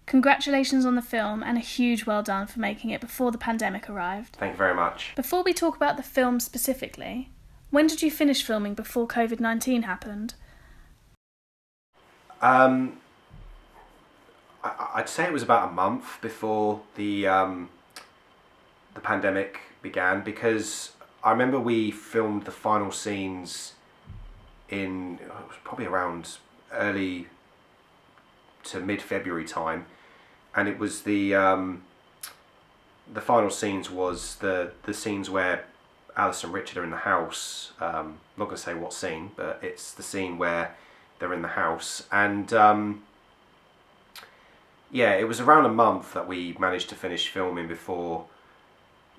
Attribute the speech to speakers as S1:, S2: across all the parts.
S1: Congratulations on the film and a huge well done for making it before the pandemic arrived.
S2: Thank you very much.
S1: Before we talk about the film specifically, when did you finish filming before COVID-19 happened?
S2: I'd say it was about a month before the pandemic began, because I remember we filmed the final scenes in probably around early to mid-February time, and it was the final scenes was the scenes where Alice and Richard are in the house. I'm not going to say what scene, but it's the scene where they're in the house, and yeah, it was around a month that we managed to finish filming before,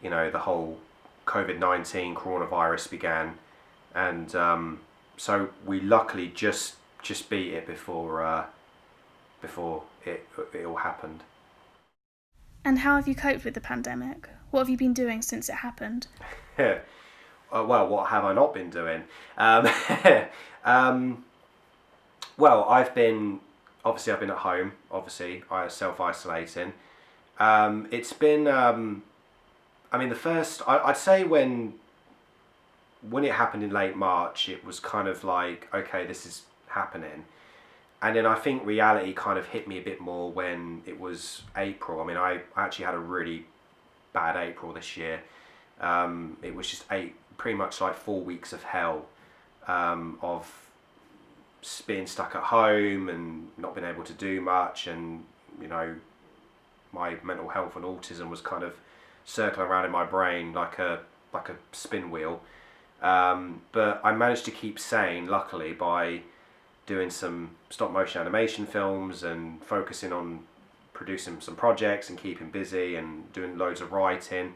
S2: you know, the whole COVID-19 coronavirus began, and so we luckily just beat it before it all happened.
S1: And how have you coped with the pandemic? What have you been doing since it happened?
S2: Well, what have I not been doing? Well, I've been at home. Obviously, I was self-isolating. It's been, the first, I'd say when it happened in late March, it was kind of like, okay, this is happening. And then I think reality kind of hit me a bit more when it was April. I mean, I actually had a really bad April this year. It was just pretty much like 4 weeks of hell, of being stuck at home and not being able to do much, and you know, my mental health and autism was kind of circling around in my brain like a spin wheel. But I managed to keep sane, luckily, by doing some stop motion animation films and focusing on producing some projects and keeping busy and doing loads of writing.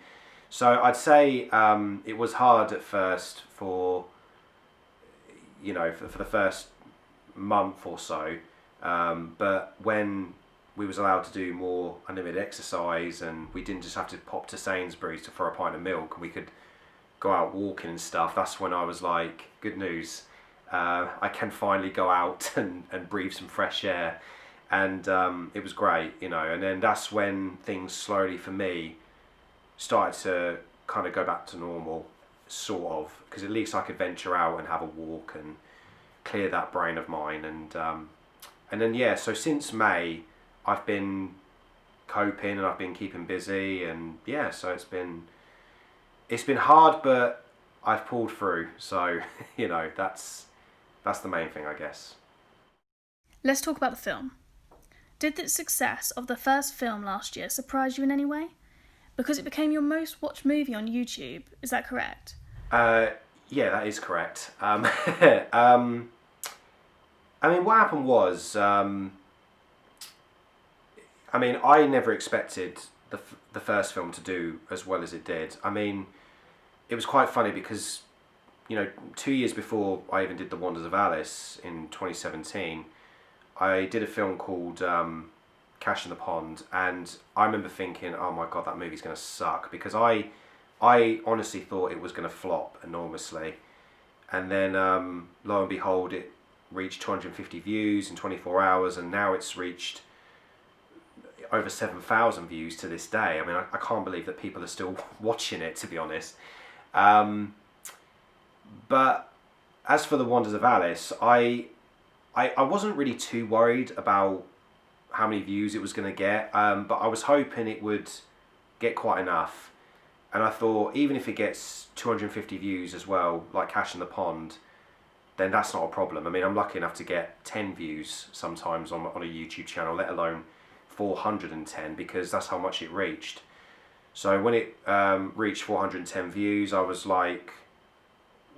S2: So I'd say it was hard at first for the first month or so, but when we was allowed to do more unlimited exercise and we didn't just have to pop to Sainsbury's for a pint of milk and we could go out walking and stuff, that's when I was like, good news, I can finally go out and breathe some fresh air, and it was great, you know. And then that's when things slowly for me started to kind of go back to normal, sort of, because at least I could venture out and have a walk and clear that brain of mine. And then yeah, so since May I've been coping and I've been keeping busy, and yeah, so it's been hard, but I've pulled through, so you know, that's the main thing, I guess.
S1: Let's talk about the film. Did the success of the first film last year surprise you in any way? Because it became your most watched movie on YouTube, is that correct?
S2: Yeah, that is correct. I mean, what happened was, I never expected the first film to do as well as it did. I mean, it was quite funny because, you know, 2 years before I even did The Wonders of Alice in 2017, I did a film called Cash in the Pond, and I remember thinking, oh my god, that movie's going to suck, because I honestly thought it was going to flop enormously. And then lo and behold, it reached 250 views in 24 hours, and now it's reached over 7,000 views to this day. I mean, I can't believe that people are still watching it, to be honest. But as for The Wonders of Alice, I wasn't really too worried about how many views it was going to get, but I was hoping it would get quite enough. And I thought, even if it gets 250 views as well, like Cash in the Pond, then that's not a problem. I mean, I'm lucky enough to get 10 views sometimes on a YouTube channel, let alone 410, because that's how much it reached. So when it reached 410 views, I was like,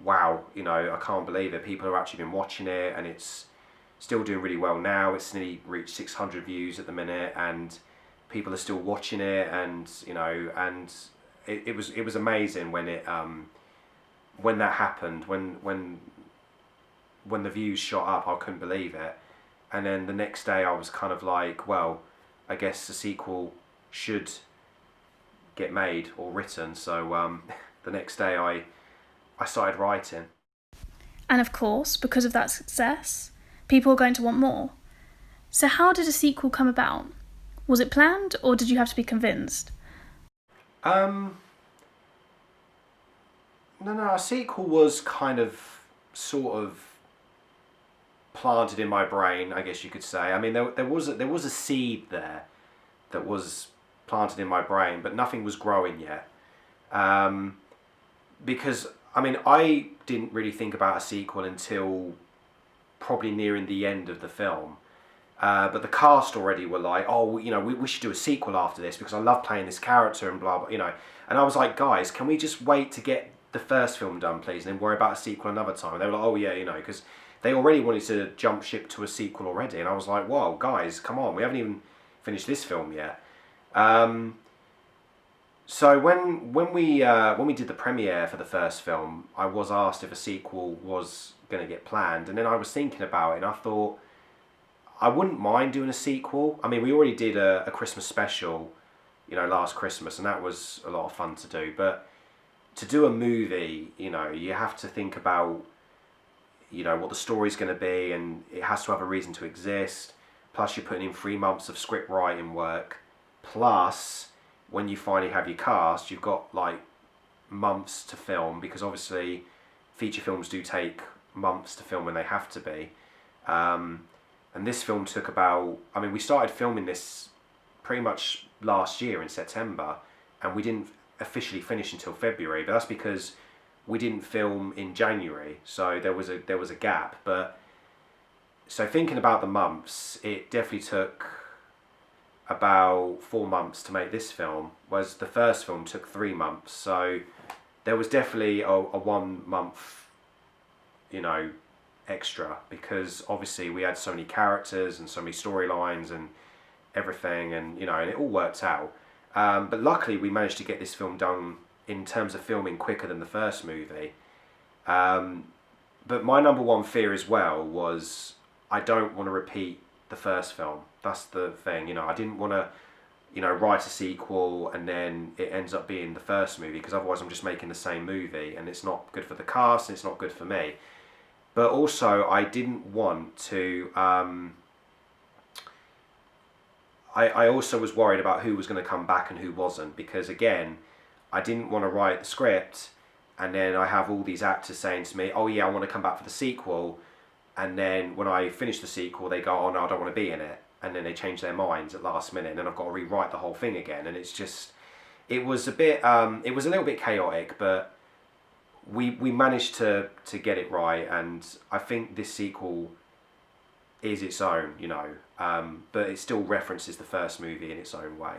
S2: wow, you know, I can't believe it. People have actually been watching it, and it's still doing really well now. It's nearly reached 600 views at the minute, and people are still watching it, and you know, and it was amazing when that happened, when the views shot up. I couldn't believe it. And then the next day I was kind of like, well, I guess the sequel should get made or written. So the next day I started writing.
S1: And of course, because of that success, people are going to want more. So how did a sequel come about? Was it planned, or did you have to be convinced?
S2: Um, no, a sequel was kind of, sort of planted in my brain, I guess you could say. I mean, there was a seed there that was planted in my brain, but nothing was growing yet. Um, because I mean, I didn't really think about a sequel until probably nearing the end of the film. But the cast already were like, oh, we should do a sequel after this because I love playing this character and blah, blah, And I was like, guys, can we just wait to get the first film done, please, and then worry about a sequel another time? And they were like, oh, yeah, because they already wanted to jump ship to a sequel already. And I was like, whoa, guys, come on, we haven't even finished this film yet. So when we did the premiere for the first film, I was asked if a sequel was going to get planned, and then I was thinking about it, and I thought I wouldn't mind doing a sequel. I mean, we already did a Christmas special, last Christmas, and that was a lot of fun to do. But to do a movie, you have to think about, what the story's going to be, and it has to have a reason to exist. Plus, you're putting in 3 months of script writing work. Plus, when you finally have your cast, you've got like months to film because obviously feature films do take months to film when they have to be. And this film took about, I mean, we started filming this pretty much last year in September, and we didn't officially finish until February, but that's because we didn't film in January, so there was a gap. But so thinking about the months, it definitely took about 4 months to make this film, whereas the first film took 3 months. So there was definitely a 1 month, you know, extra because obviously we had so many characters and so many storylines and everything, and and it all worked out. But luckily, we managed to get this film done in terms of filming quicker than the first movie. But my number one fear as well was I don't want to repeat the first film. That's the thing, I didn't want to, write a sequel and then it ends up being the first movie because otherwise I'm just making the same movie and it's not good for the cast and it's not good for me. But also, I didn't want to. I also was worried about who was going to come back and who wasn't because again, I didn't want to write the script and then I have all these actors saying to me, "Oh yeah, I want to come back for the sequel," and then when I finish the sequel, they go, "Oh no, I don't want to be in it," and then they change their minds at last minute, and then I've got to rewrite the whole thing again, and it's just, it was a bit, it was a little bit chaotic, but we managed to get it right, and I think this sequel is its own, but it still references the first movie in its own way.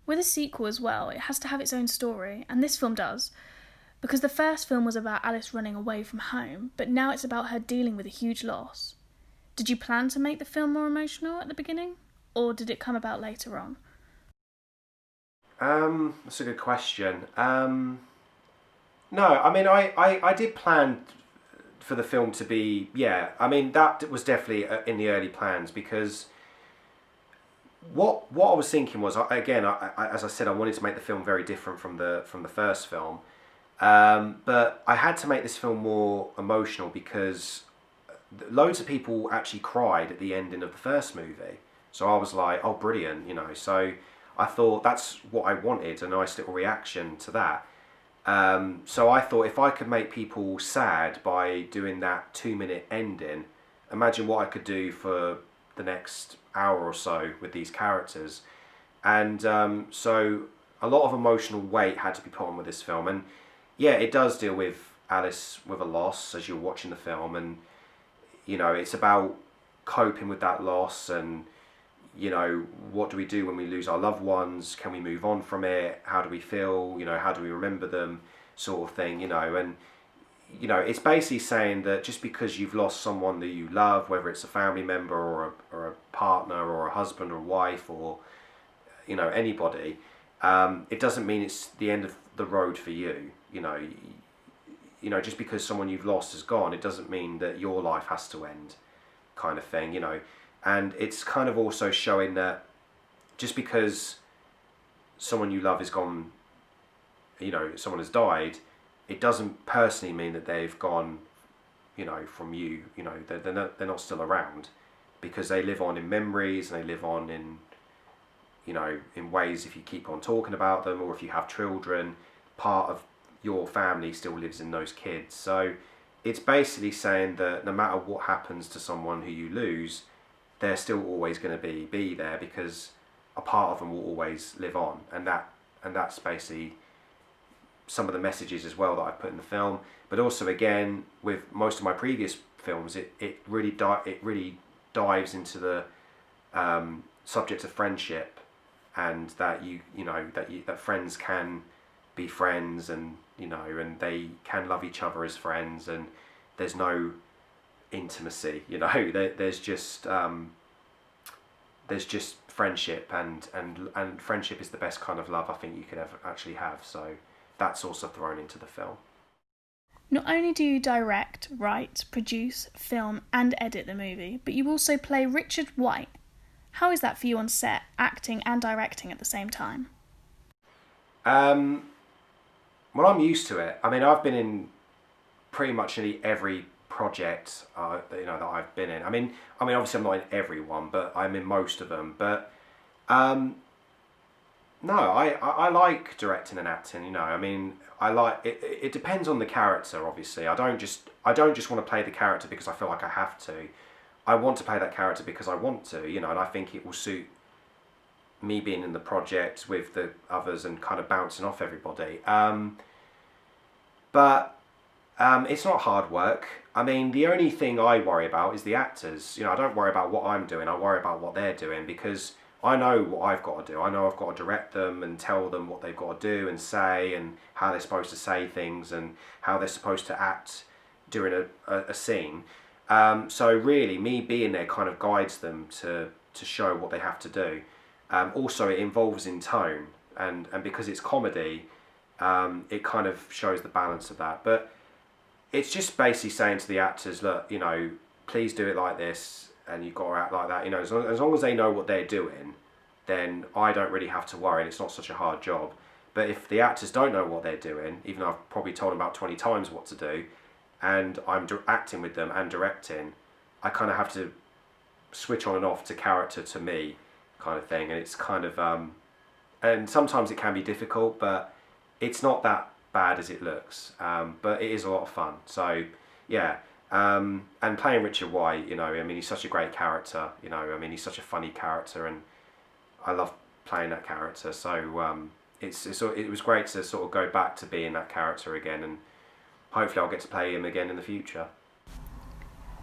S1: With a sequel as well, it has to have its own story, and this film does, because the first film was about Alice running away from home, but now it's about her dealing with a huge loss. Did you plan to make the film more emotional at the beginning, or did it come about later on?
S2: That's a good question. No, I mean, I did plan for the film to be, yeah, I mean, that was definitely in the early plans because what I was thinking was, again, as I said, I wanted to make the film very different from the first film. But I had to make this film more emotional because loads of people actually cried at the ending of the first movie. So I was like, oh, brilliant, So I thought that's what I wanted, a nice little reaction to that. So I thought if I could make people sad by doing that 2 minute ending, imagine what I could do for the next hour or so with these characters. And so a lot of emotional weight had to be put on with this film. And yeah, it does deal with Alice with a loss as you're watching the film, and it's about coping with that loss and what do we do when we lose our loved ones? Can we move on from it? How do we feel? How do we remember them? Sort of thing, and it's basically saying that just because you've lost someone that you love, whether it's a family member or a partner or a husband or wife or anybody, it doesn't mean it's the end of the road for you. Just because someone you've lost is gone, it doesn't mean that your life has to end, kind of thing. And it's kind of also showing that just because someone you love is gone, someone has died, it doesn't personally mean that they've gone, from you. They're not still around because they live on in memories and they live on in in ways, if you keep on talking about them or if you have children, part of your family still lives in those kids. So it's basically saying that no matter what happens to someone who you lose, they're still always going to be there, because a part of them will always live on, and that's basically some of the messages as well that I put in the film. But also, again, with most of my previous films, it really dives into the subject of friendship, and that that friends can be friends, and and they can love each other as friends, and there's no intimacy. There's just friendship, and friendship is the best kind of love I think you could ever actually have. So that's also thrown into the film.
S1: Not only do you direct, write, produce, film, and edit the movie, but you also play Richard White. How is that for you on set, acting and directing at the same time?
S2: Well, I'm used to it. I mean, I've been in pretty much nearly every project that I've been in. I mean, obviously I'm not in every one, but I'm in most of them. But no, I like directing and acting. I mean, I like it. It depends on the character. Obviously, I don't just want to play the character because I feel like I have to. I want to play that character because I want to. And I think it will suit me being in the project with the others and kind of bouncing off everybody. But it's not hard work. I mean, the only thing I worry about is the actors. I don't worry about what I'm doing. I worry about what they're doing, because I know what I've got to do. I know I've got to direct them and tell them what they've got to do and say, and how they're supposed to say things, and how they're supposed to act during a scene. So really, me being there kind of guides them to show what they have to do. Also, it involves in tone, and because it's comedy, it kind of shows the balance of that. But it's just basically saying to the actors, look, please do it like this, and you've got to act like that. As long as they know what they're doing, then I don't really have to worry, and it's not such a hard job. But if the actors don't know what they're doing, even though I've probably told them about 20 times what to do, and I'm acting with them and directing, I kind of have to switch on and off to character to me, kind of thing. And it's kind of and sometimes it can be difficult, but it's not that bad as it looks. But it is a lot of fun. So yeah. And playing Richard White, he's such a great character. He's such a funny character, and I love playing that character. So it was great to sort of go back to being that character again, and hopefully I'll get to play him again in the future.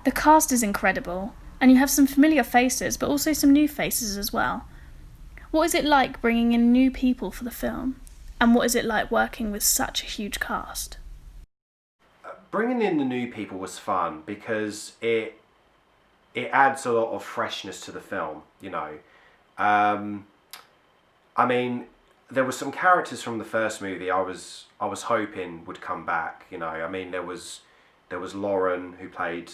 S1: The cast is incredible, and you have some familiar faces, but also some new faces as well. What is it like bringing in new people for the film? And what is it like working with such a huge cast?
S2: Bringing in the new people was fun, because it adds a lot of freshness to the film. There were some characters from the first movie I was hoping would come back. There was Lauren, who played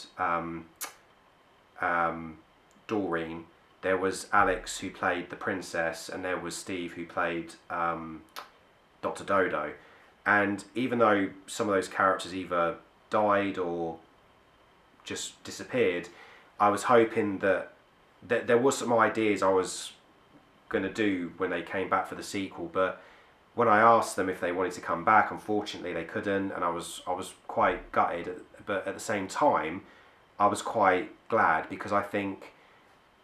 S2: Doreen. There was Alex, who played the princess, and there was Steve, who played Dr. Dodo. And even though some of those characters either died or just disappeared, I was hoping that there was some ideas I was going to do when they came back for the sequel. But when I asked them if they wanted to come back, unfortunately they couldn't, and I was quite gutted. But at the same time, I was quite glad, because I think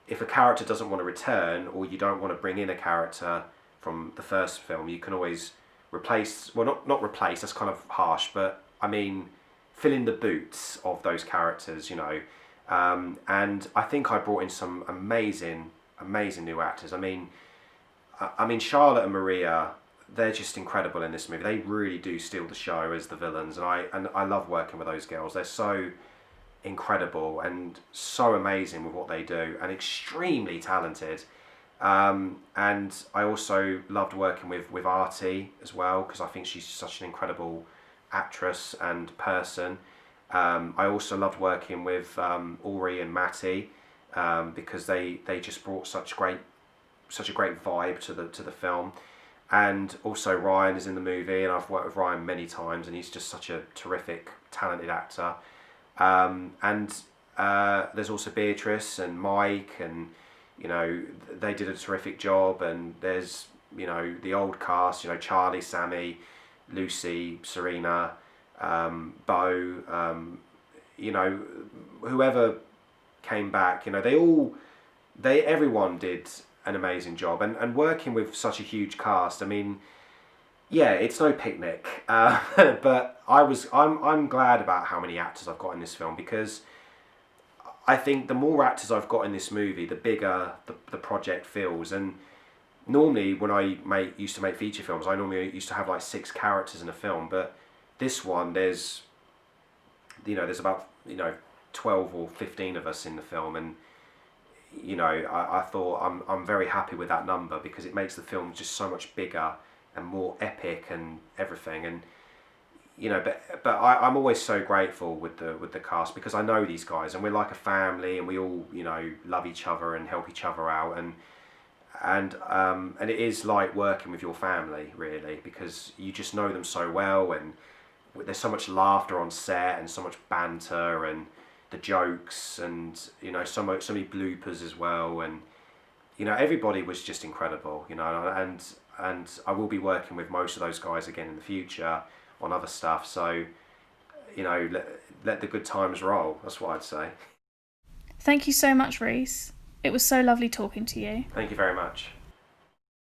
S2: if a character doesn't want to return, or you don't want to bring in a character from the first film, you can always replace, well, not replace, that's kind of harsh, but fill in the boots of those characters, and I think I brought in some amazing new actors. Charlotte and Maria, they're just incredible in this movie. They really do steal the show as the villains, and I love working with those girls. They're so incredible and so amazing with what they do, and extremely talented. And I also loved working with Artie as well, because I think she's such an incredible actress and person. I also loved working with Ori and Matty, because they just brought such a great vibe to the film. And also Ryan is in the movie, and I've worked with Ryan many times, and he's just such a terrific, talented actor. And there's also Beatrice and Mike, and you know, they did a terrific job. And there's, the old cast, Charlie, Sammy, Lucy, Serena, Bo, whoever came back, everyone did an amazing job. And working with such a huge cast, I mean, yeah, it's no picnic, but I'm glad about how many actors I've got in this film, because I think the more actors I've got in this movie, the bigger the project feels. And normally when I used to make feature films, I normally used to have like 6 characters in a film, but this one there's about 12 or 15 of us in the film. And I thought I'm very happy with that number, because it makes the film just so much bigger and more epic and everything. And I'm always so grateful with the cast, because I know these guys and we're like a family, and we all love each other and help each other out. And it is like working with your family, really, because you just know them so well. And there's so much laughter on set and so much banter and the jokes, and so many bloopers as well. And everybody was just incredible. And I will be working with most of those guys again in the future on other stuff. So let the good times roll. That's what I'd say.
S1: Thank you so much, Reese. It was so lovely talking to you.
S2: Thank you very much.